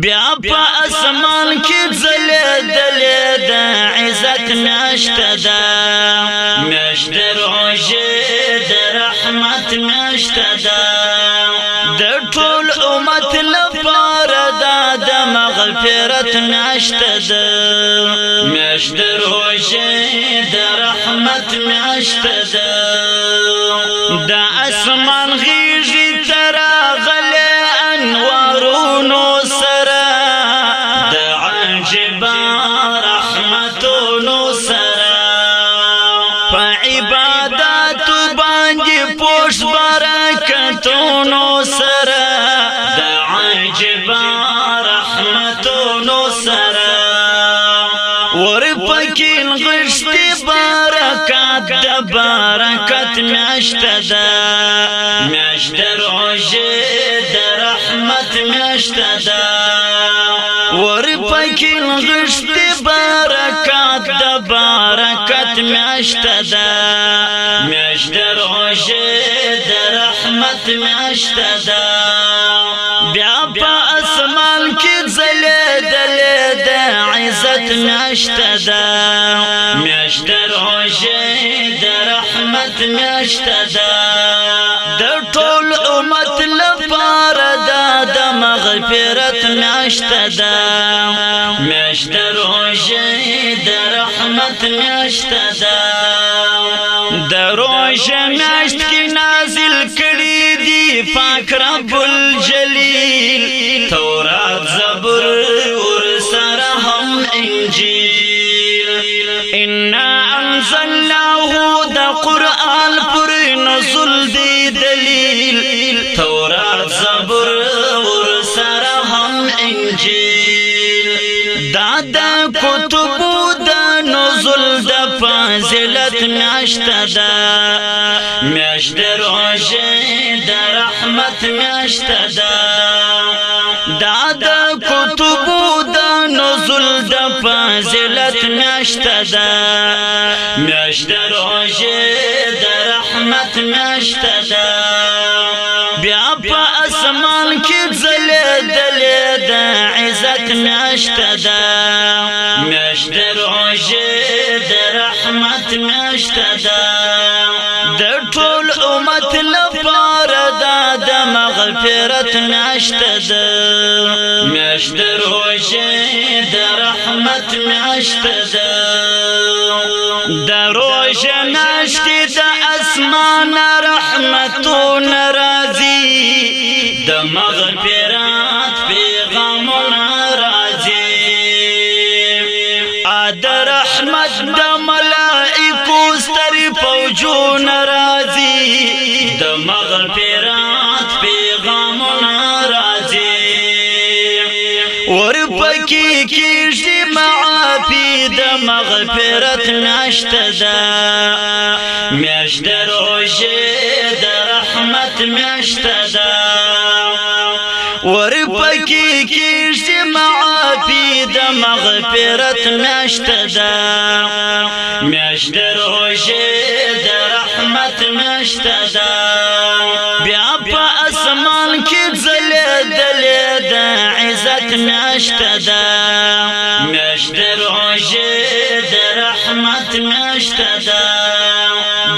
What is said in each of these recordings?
بیا په اسمان کې ځلېدلې د عزت میاشته ده میاشت روژه د رحمت میاشته ده د ټول امت لپاره ده د مغفرت میاشته ده میاشت روژه د رحمت میاشته ده د اسمان غیږې ته راغلې انوارونو پوش برکتونو سره د عجب رحمتونو سره ورپکې غشتي برکات د برکت میاشته ده میاشت روژه د رحمت میاشته ده ورپکې غشتي برکات د برکت میاشته ده میاشت روژه د رحمت میاشته ده بیا په اسمان کې ځلېدلې د عزت میاشته ده میاشت روژه د رحمت میاشته ده د ټول امت لپاره ده د مغفرت میاشته ده میاشت روژه د رحمت میاشته ده د روژه میاشت کې نازل کړي دي پاک رب الجلیل تورات زبور ورسره هم انجیل انا انزلناه د قرآن پر نزول دی دلیل تورات زبور ورسره هم انجیل دا د کتبو د نزول د فضیلت میاشته ده میاشت روژه د رحمت میاشته ده دا د کتبو د نزول د فضیلت میاشته ده میاشت روژه د رحمت میاشته ده بیا په اسمان کې ځلېدلې د عزت میاشته ده میاشت روژه د رحمت میاشته ده د ټول امت لپاره ده د مغفرت میاشته ده میاشت روژه د رحمت میاشته ده د روژه میاشت کې د اسمان رحمتونه راځي د مغفرت پیغامونه راځي د رحمت د ملائکو سترې فوجونه راځي د مغفرت پیغامونه راځي ورپکې کېږي معافي د مغفرت میاشته ده میاشت روژه د رحمت میاشته ده ورپکې کېږي معافي د مغفرت میاشته ده میاشت روژه د رحمت میاشته ده بیا په اسمان کې ځلېدلې د عزت میاشته ده میاشت روژه د رحمت میاشته ده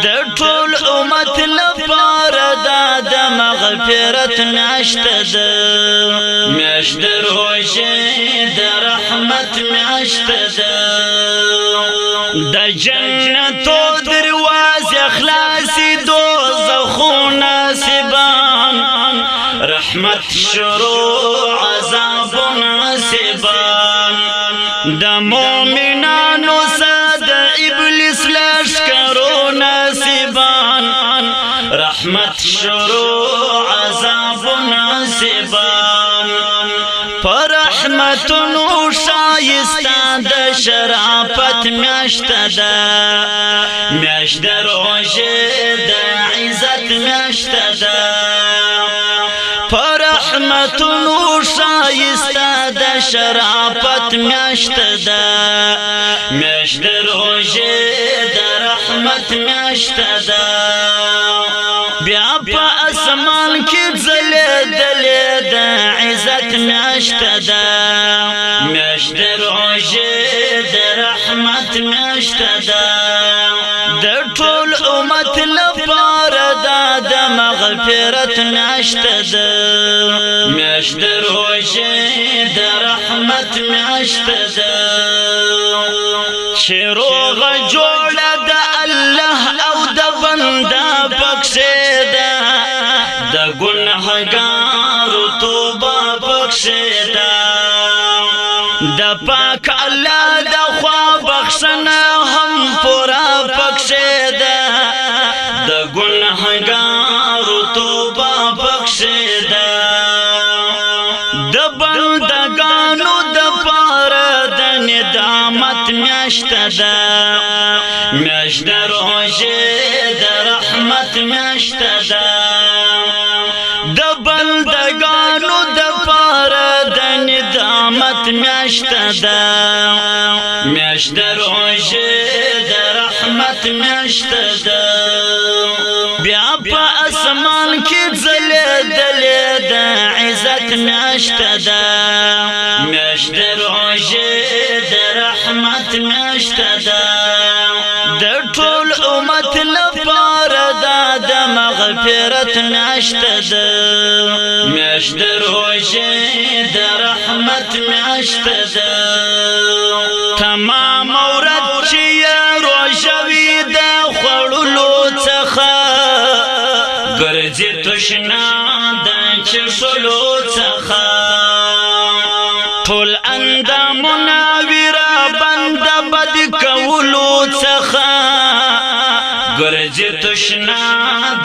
د ټول امت لپاره ده د مغفرت میاشته ده میاشت روژه د رحمت میاشته ده د جنتو دروازې خلاصې دوزخونه سبان رحمت شروع عذابونه سبان د مؤمنانو سره د ابلیس لشکرونه سبان رحمت شروع عذابونه سبان پر رحمتونو شایسته د شرافت میاشته ده میاشت روژه د عزت میاشته ده پر رحمتونو شایسته د شرافت میاشته ده میاشت روژه د رحمت میاشته ده بیا په اسمان کې ځلېدلې د عزت میاشت ده میاشت روزه د رحمت میاشت ده د ټول امت لپاره دا د مغفرت میاشت ده میاشت روزه د رحمت میاشت ده چې روغه جوړه د الله او د بنده پکښې ده د ګناهګارو توبه پکښې ده د پاک الله د خوا بخښنه هم پوره پکښې ده د ګناهګارو توبه پکښې ده د بندګانو د پاره د ندامت میاشت ده میاشت روزه د رحمت میاشت ده د بندگانو د پاره د ندامت میاشت ده میاشت روزه د رحمت میاشت ده بیا په اسمان کې ځلېدلې د عزت میاشت ده میاشت روزه د رحمت میاشت ده د ټول امت لپاره دا د مغفرت میاشت ده میاشت روزه د رحمت میاشت ده تمام ورځ چې روزه وي د خوړلو څخه ګرځي تشنا د څښلو څخه ټول اندامونه ویرا بند بد کولو څخه ګرځي تشنا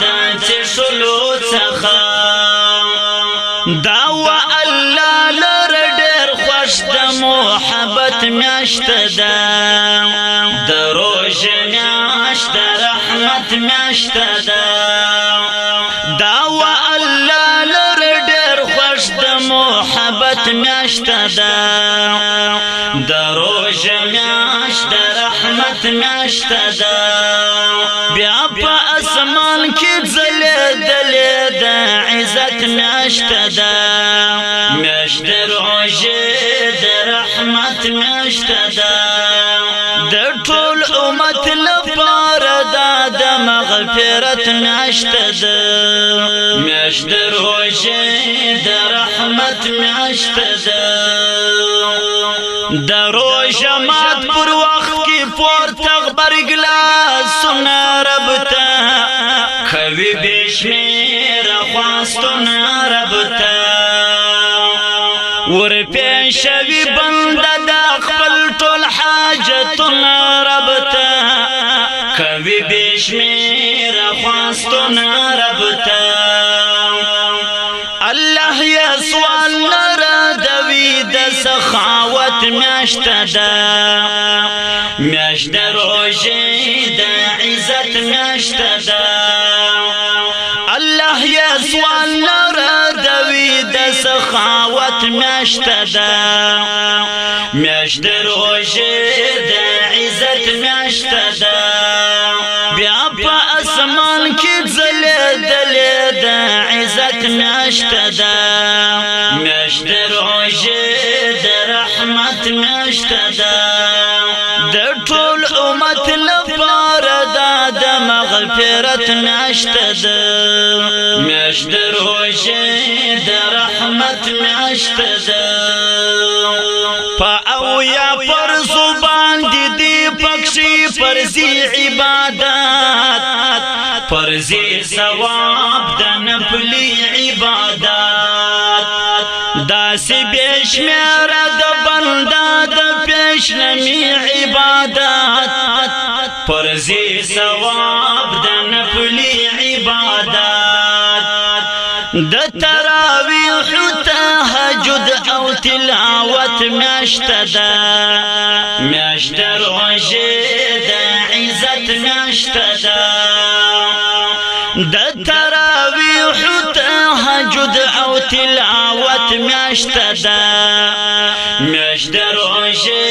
د څښلو څخه دا و الله لر ډېر خوښ د محبت میاشت ده د روزه میاشت د رحمت میاشت ده دا و الله لر ډېر خوښ د محبت میاشت ده د روزه میاشت د رحمت میاشت ده بیا په اسمان کې ځلېدلې د عزت میاشت ده میاشت روزه د رحمت میاشت ده د ټول امت لپاره دا د مغفرت میاشت ده میاشت روزه د رحمت میاشت ده د روزه مات پر وخت کې پورته غبرګلاسونه رب ته کوي بې شمېره خواستونه رب ته ورپېښوي بنده د خپل ټول حاجتونه رب ته کوي بې شمېره خواستونه رب ته الله یې سوال نه ردوي د سخاوت میاشت ده میاشت روزه د عزت میاشت ده الله یې سوال نه ردوي د سخاوت میاشت ده میاشت روزه د عزت میاشت ده بیا په اسمان کې ځلېدلې د عزت میاشت ده میاشت روزه د رحمت میاشت ده د ټول امت لپاره دا د مغفرت میاشت ده میاشت روزه د رحمت میاشت ده په او یا پر زبان دي پکشي فرضي عبادت فرضي ثواب د نفلي عبادت داسې بشمیره د بنده د پیشنمی عبادت فرضي ثواب د نفلي عبادت د تراویح تهجد او تلاوت میاشت ده میاشت روزه د عزت میاشت ده د تراویح تهجد او تلاوت میاشت ده میاشت روزه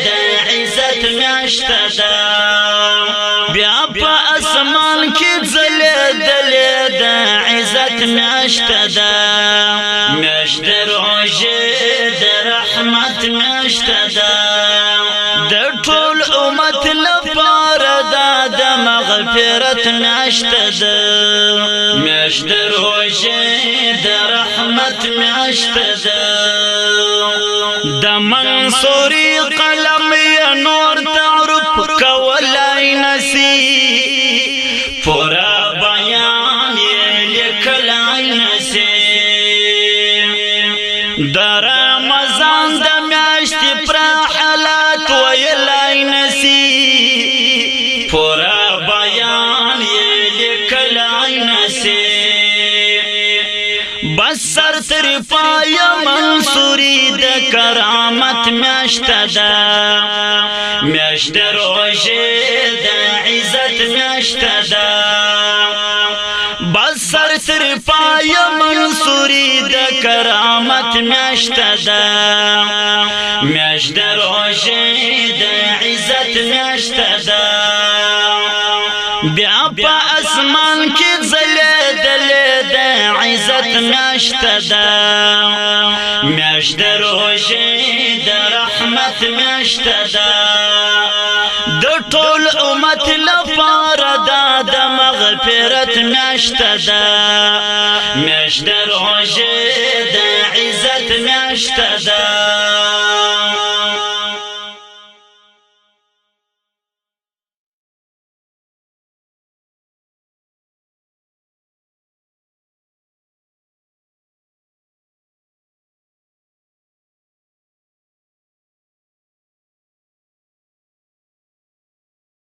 د عزت میاشت ده بیا په اسمان کې ځلېدلې د عزت میاشت ده میاشت روژه د رحمت میاشت ده د ټول امت لپاره دا د مغفرت میاشت ده میاشت روژه د رحمت میاشت ده د منصوري قلم یا نور تعرف کولای نسی پورا بیان یې لیکلای نسی د رمضان د میاشتې پر حالات ویلای نسی پورا بیان یې لیکلای نسی بس سر تر پای منصوري د کرامت میاشت ده میاشت روژه د عزت میاشت ده بس سر تر پای منصوري د کرامت میاشت ده میاشت روژه د عزت میاشت ده بیا په اسمان کې ځلېدلې د عزت میاشت ده میاشت روژه د رحمت میاشت ده د ټول امت لپاره دا د مغفرت میاشت ده میاشت روژه د عزت میاشت ده